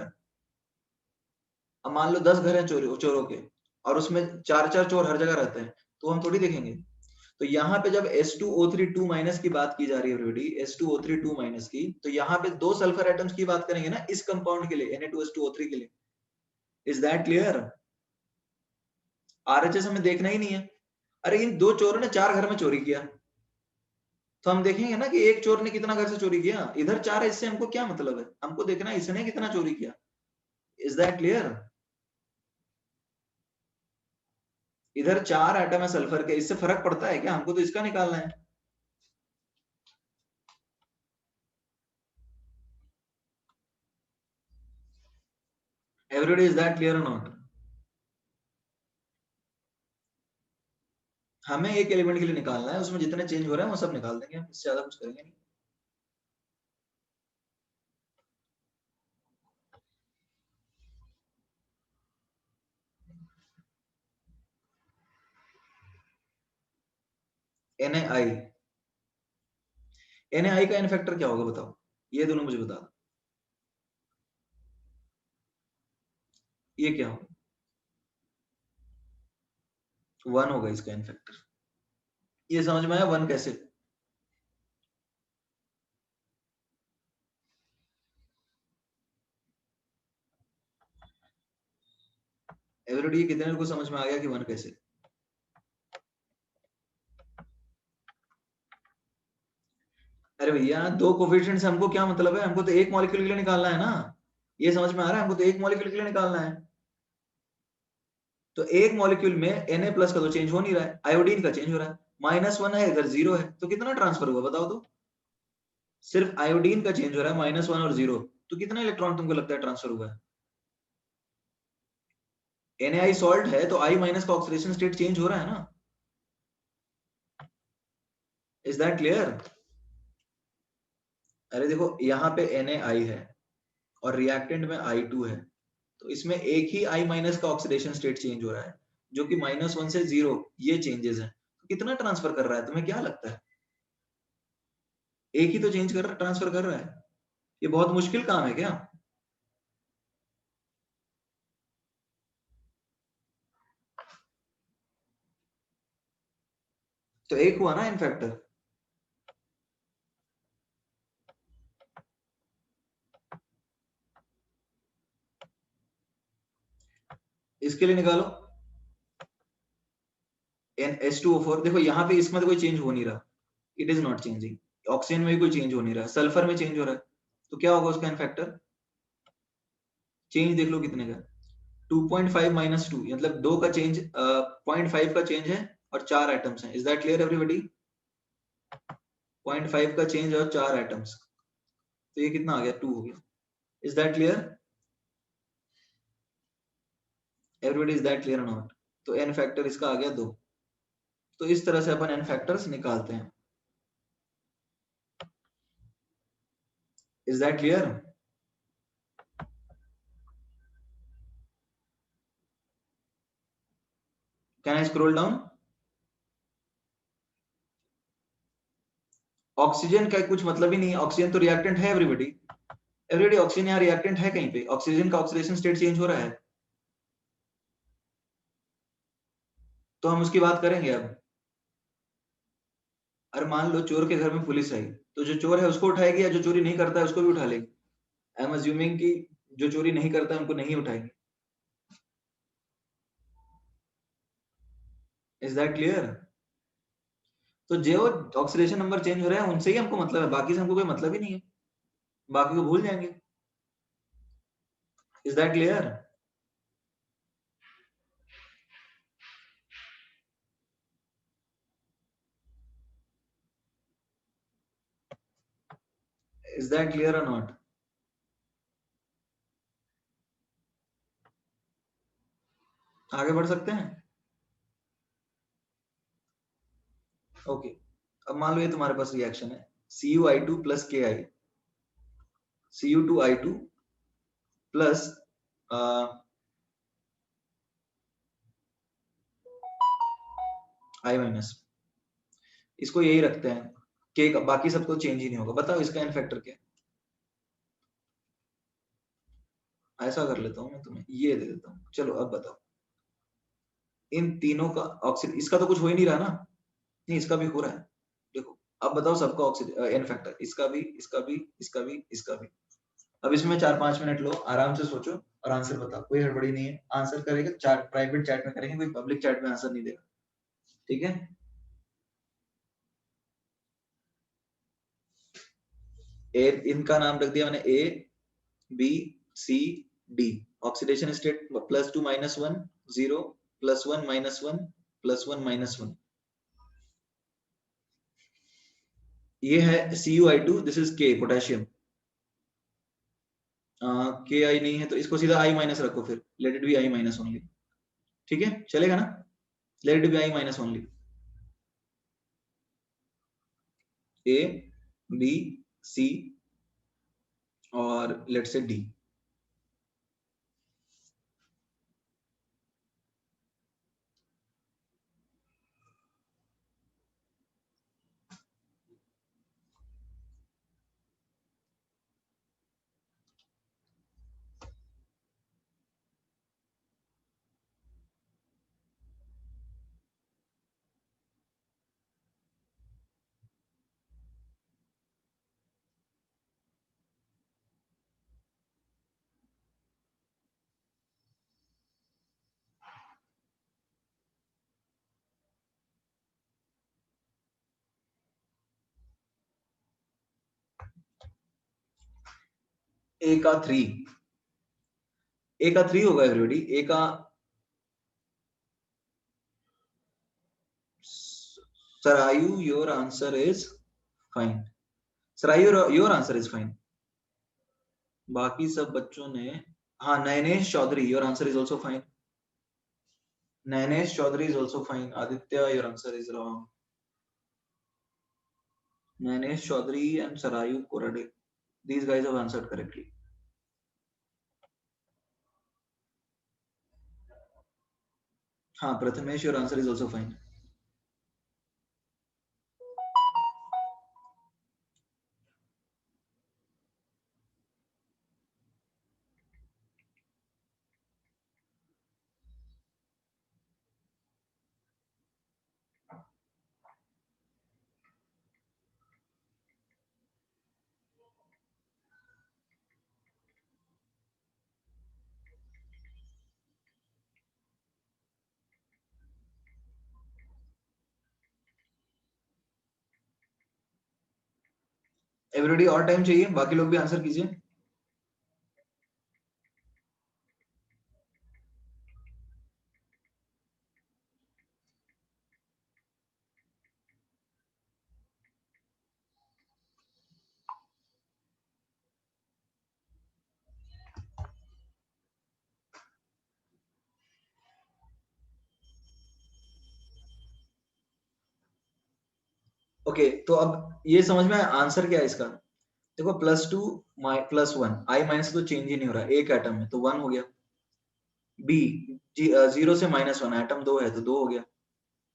अब मान लो 10 घर हैं चोरों के, और उसमें 4 चोर हर जगह रहते हैं, तो हम थोड़ी देखेंगे। तो यहाँ पे जब S2O3 माइनस की बात की जा रही है एवरीबॉडी, S2O3 माइनस की, तो यहाँ पे 2 सल्फर एटम्स की बात करेंगे ना इस कंपाउंड के लिए, Na2S2O3 के लिए। Is that clear? RHS हमें देखना ही नहीं है। अरे इन 2 चोरों ने 4 घर में चोरी किया, तो हम देखेंगे ना कि एक चोर ने कितना घर से चोरी किया। इधर 4 है, इससे हमको क्या मतलब है, हमको देखना है इसने कितना चोरी किया। Is that clear? इधर 4 एटम है सल्फर के, इससे फर्क पड़ता है क्या? हमको तो इसका निकालना है। एवरीबॉडी, इज दैट क्लियर और नॉट? हमें एक एलिमेंट के लिए निकालना है, उसमें जितने चेंज हो रहे हैं वो सब निकाल देंगे, इससे ज्यादा कुछ करेंगे नहीं। NaI, NaI का एन फैक्टर क्या होगा बताओ, ये दोनों मुझे बता दो, ये क्या होगा? 1 होगा इसका एन फैक्टर। ये समझ में आया 1 कैसे? एवरीबॉडी, कितने को समझ में आ गया कि 1 कैसे? अरे भैया 2 कोफिशिएंट्स, हमको क्या मतलब है, हमको तो एक मॉलिक्यूल के लिए निकालना है ना। ये समझ में आ रहा है, हमको तो एक मॉलिक्यूल के लिए निकालना है। तो एक मॉलिक्यूल में Na प्लस का तो चेंज हो नहीं रहा है, आयोडीन का चेंज हो रहा है। -1 है, इधर 0 है, तो कितना ट्रांसफर हुआ बताओ तो? सिर्फ आयोडीन का चेंज हो रहा है, -1 और 0, तो कितना इलेक्ट्रॉन तुमको लगता है ट्रांसफर हुआ है? NaI सॉल्ट है तो I माइनस का ऑक्सीडेशन स्टेट चेंज हो रहा है ना। Is that clear? अरे देखो यहाँ पे NaI है और रिएक्टेंट में I2 है, तो इसमें एक ही I माइनस का ऑक्सीडेशन स्टेट चेंज हो रहा है। जो कि -1 से 0 ये चेंजेस हैं। कितना ट्रांसफर कर रहा है तुम्हें क्या लगता है? एक ही तो चेंज कर रहा है, ट्रांसफर कर रहा है। ये बहुत मुश्किल काम है क्या? तो एक हुआ ना इन फैक्टर। इसके लिए निकालो H2O4। देखो यहाँ पे इसमें तो कोई चेंज हो नहीं रहा, it is not changing. Oxygen में भी कोई चेंज हो नहीं रहा, सल्फर में चेंज हो रहा है, तो क्या होगा उसका इन फैक्टर? चेंज देख लो कितने का, 2.5 - 2, मतलब 2 का चेंज, 0.5 का चेंज है और 4 एटम्स हैं। Is that clear everybody? 0.5 का चेंज और 4 एटम्स, तो ये कितना आ गया? 2 हो गया। Is that clear everybody? Is that clear not? तो एन फैक्टर इसका आ गया 2। तो इस तरह से अपन एन फैक्टर्स निकालते हैं। Is that clear? Can I scroll down? Oxygen का कुछ मतलब ही नहीं है, ऑक्सीजन तो रिएक्टेंट है एवरीबॉडी। एवरीबॉडी ऑक्सीजन यहाँ रिएक्टेंट है कहीं पे? ऑक्सीजन का ऑक्सीडेशन स्टेट चेंज हो रहा है, तो हम उसकी बात करेंगे अब। अरे मान लो चोर के घर में पुलिस आई, तो जो चोर है उसको उठाएगी या जो चोरी नहीं करता है उसको भी उठा लेगी? आई एम अज्यूमिंग कि जो चोरी नहीं करता है उनको नहीं उठाएगी। Is that clear? तो जो ऑक्सीडेशन नंबर चेंज हो रहा है उनसे ही हमको मतलब है, बाकी से हमको कोई मतलब ही नहीं है, बाकी को भूल जाएंगे। Is that clear? Is that clear और नॉट? आगे बढ़ सकते हैं? ओके। अब मान लो ये तुम्हारे पास रिएक्शन है, CuI2 + Ki, Cu2I2 plus I-, इसको यही रखते हैं, के का बाकी सबको चेंज ही नहीं होगा। बताओ इसका एन फैक्टर क्या है? ऐसा कर लेता हूँ मैं, तुम्हें ये दे देता हूँ। चलो अब बताओ, इन तीनों का ऑक्सीजन, इसका तो कुछ हो ही नहीं रहा ना? नहीं, इसका भी हो रहा है। देखो अब बताओ सबका ऑक्सीजन एन फैक्टर, इसका भी, इसका भी, इसका भी, इसका भी। अब इसमें 4-5 मिनट लो, आराम से सोचो और आंसर बताओ, कोई हड़बड़ी नहीं है। आंसर करेगा चैट, प्राइवेट चैट में करेंगे, कोई पब्लिक चैट में आंसर नहीं देगा, ठीक है? ए, इनका नाम रख दिया मैंने A B C D। Oxidation state +2 - 1 0 +1 - 1 +1 - 1। ये है CuI2, this is K potassium. Ki नहीं है तो इसको सीधा I- रखो, फिर let it be I- only. ठीक है, चलेगा ना? Let it be I- only. A B C और लेट से D। A का 3, A का 3 होगा एवरीबॉडी। A का Sarayu, your answer is fine. Sarayu, your answer is fine. बाकी सब बच्चों ने, हाँ, Nayanesh Chaudhary, your answer is also fine. Nayanesh Chaudhary is also fine. Aditya, your answer is wrong. Nayanesh Chaudhary and Sarayu Korade, these guys have answered correctly. हाँ Prathamesh, your answer is also fine. Everybody और time चाहिए, बाकी लोग भी आंसर कीजिए. ओके तो अब ये समझ में आंसर क्या है इसका. देखो +2 +1 i माइनस तो चेंज ही नहीं हो रहा, एक एटम है तो 1 हो गया. बी 0 से -1 एटम 2 है तो 2 हो गया.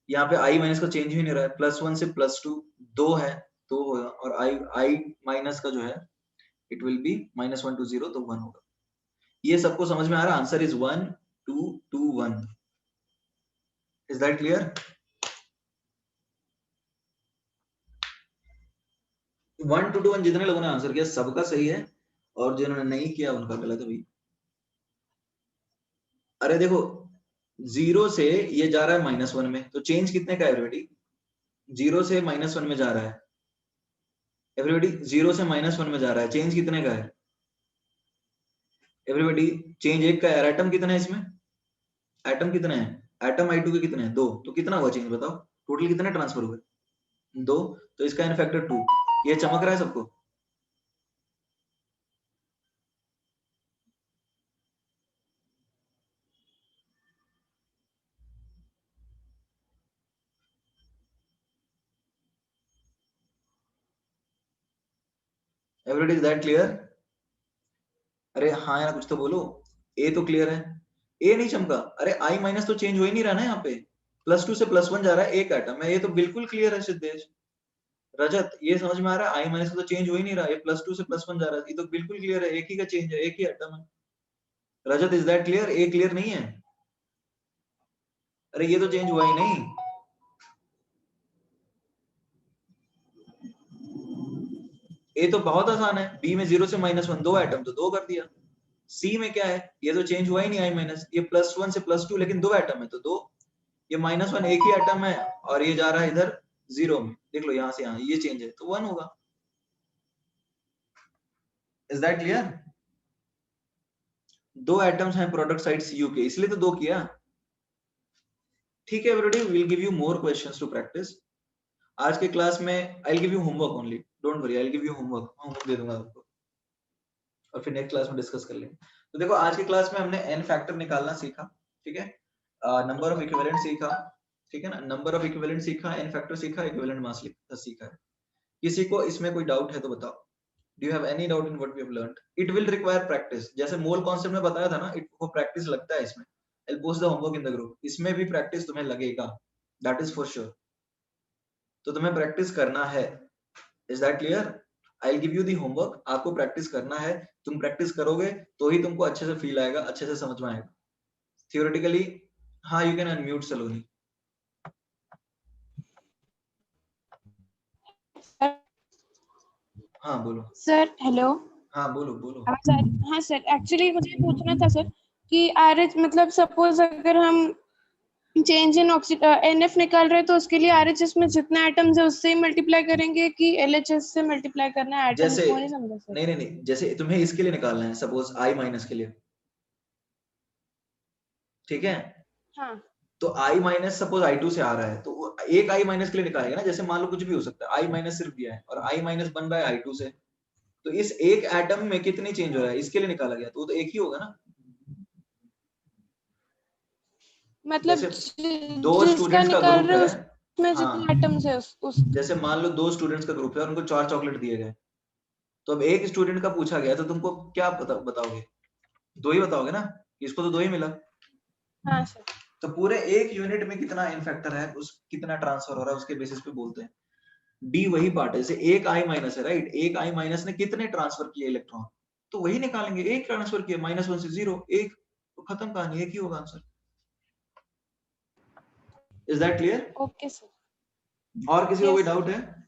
यहाँ पे i माइनस का चेंज ही नहीं हो रहा है, +1 से +2 2 है 2 होगा, और i माइनस का जो है इट विल बी -1 to 0 तो 1 होगा. ये सबको समझ में आ रहा है. Answer is 1 2 2 1. Is that clear? 1 2 2 1 जितने लोगों ने आंसर किया सबका सही है, और जिन्होंने नहीं किया उनका गलत है भाई. अरे देखो 0 से ये जा रहा है -1 में, तो चेंज कितने का है एवरीबॉडी? 0 से -1 में जा रहा है एवरीबॉडी, 0 से -1 में जा रहा है, चेंज कितने का है एवरीबॉडी? चेंज 1 का है. एटम कितना है इसमें? एटम कितने हैं? एटम i2 के कितने हैं? 2. तो कितना हुआ चेंज बताओ, टोटल कितने ट्रांसफर हुए? 2. तो इसका n फैक्टर 2. ये चमक रहा है सबको? Everybody is that clear? अरे हाँ यार कुछ तो बोलो. ए तो क्लियर है. ए नहीं चमका. अरे i माइनस तो चेंज हो ही नहीं रहा ना यहाँ पे. +2 से +1 जा रहा है, एक एटम है, ये तो बिल्कुल क्लियर है सिद्धेश. रजत ये समझ में आ रहा है, i माइनस तो चेंज हो ही नहीं रहा, ये +2 से +1 जा रहा है, ये तो बिल्कुल क्लियर है, एक ही का चेंज है, एक ही एटम है. Rajat is that clear? ए क्लियर नहीं है? अरे ये तो चेंज हुआ ही नहीं. ए तो बहुत आसान है. बी में 0 से -1 2 एटम तो 2 कर दिया. सी में क्या है? ये तो चेंज हुआ ही नहीं i माइनस, ये +1 से +2 लेकिन 2 एटम है तो 2. ये -1 एक ही एटम है और ये जा रहा है इधर 0 में. देख लो यहाँ से यहाँ ये चेंज है तो 1 होगा. Is that clear? 2 एटम्स हैं प्रोडक्ट साइड Cu के, इसलिए तो 2 किया. ठीक है everybody, we will give you more questions to practice. आज के क्लास में I will give you homework only, don't worry, I will give you homework दे दूंगा आपको, और फिर नेक्स्ट क्लास में डिस्कस कर लेंगे. तो देखो आज की क्लास में हमने n फैक्टर निकालना सीखा. ठीक है, नंबर ऑफ इक्विवेलेंट सीखा. ठीक है ना, नंबर ऑफ इक्विवेलेंट सीखा, n फैक्टर सीखा, इक्विवेलेंट मास सीखा है. किसी को इसमें कोई डाउट है तो बताओ. Do you have any doubt in what we have learned? It will require practice. जैसे मोल कॉन्सेप्ट में बताया था ना, इट को प्रैक्टिस लगता है इसमें. I will post the homework in the group. इसमें भी प्रैक्टिस तुम्हें लगेगा, दैट इज फॉर श्योर. तो तुम्हें प्रैक्टिस करना है. Is that clear? I will give you the homework, आपको प्रैक्टिस करना है. तुम प्रैक्टिस करोगे तो ही तुमको अच्छे से फील आएगा, अच्छे से समझ में आएगा. थियोरेटिकली हाँ, यू कैन अनम्यूट सलोनी. हाँ बोलो. Sir hello. हाँ बोलो बोलो. हाँ सर, एक्चुअली मुझे पूछना था सर कि RH मतलब सपोज अगर हम चेंज इन NF निकाल रहे हैं तो उसके लिए RHS में जितना एटम्स है उससे ही मल्टीप्लाई करेंगे कि LHS से मल्टीप्लाई करना है? एटम्स जैसे को नहीं समझा सर. नहीं, जैसे तुम्हें इसके लिए निकालना है सपोज i माइनस के लिए. ठीक है, हाँ. तो i माइनस सपोज i2 से आ रहा है तो एक i माइनस के लिए निकालेगा ना. जैसे मान लो कुछ भी हो सकता है, i माइनस सिर्फ दिया है और i माइनस बन रहा है i2 से, तो इस एक एटम में कितनी चेंज हो रहा है इसके लिए निकाला गया, तो वो तो एक ही होगा ना. मतलब जैसे दो जिसका स्टूडेंट्स का निकाल ग्रुप रहे है. उसमें हाँ, जितने एटम्स है उस जैसे मान लो 2 स्टूडेंट्स का ग्रुप है और उनको 4 चॉकलेट दिए गए, तो अब एक स्टूडेंट का पूछा गया तो तुमको क्या बताओगे? 2 ही बताओगे ना, इसको तो 2 ही मिला. हाँ सर. तो पूरे एक यूनिट में कितना n फैक्टर है, उस कितना ट्रांसफर हो रहा है उसके बेसिस पे बोलते हैं। d वही पार्ट है, जैसे एक i माइनस है, राइट, एक i माइनस ने कितने ट्रांसफर किए इलेक्ट्रॉन, तो वही निकालेंगे, एक ट्रांसफर किया, -1 से 0, एक, तो खत्म कहानी, एक ही होगा answer. Is that clear? Okay sir. और किसी को कोई Yes, डाउट है?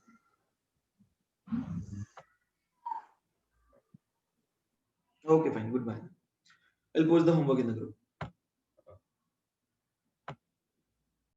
Okay, fine, goodbye. I'll post the homework in the group.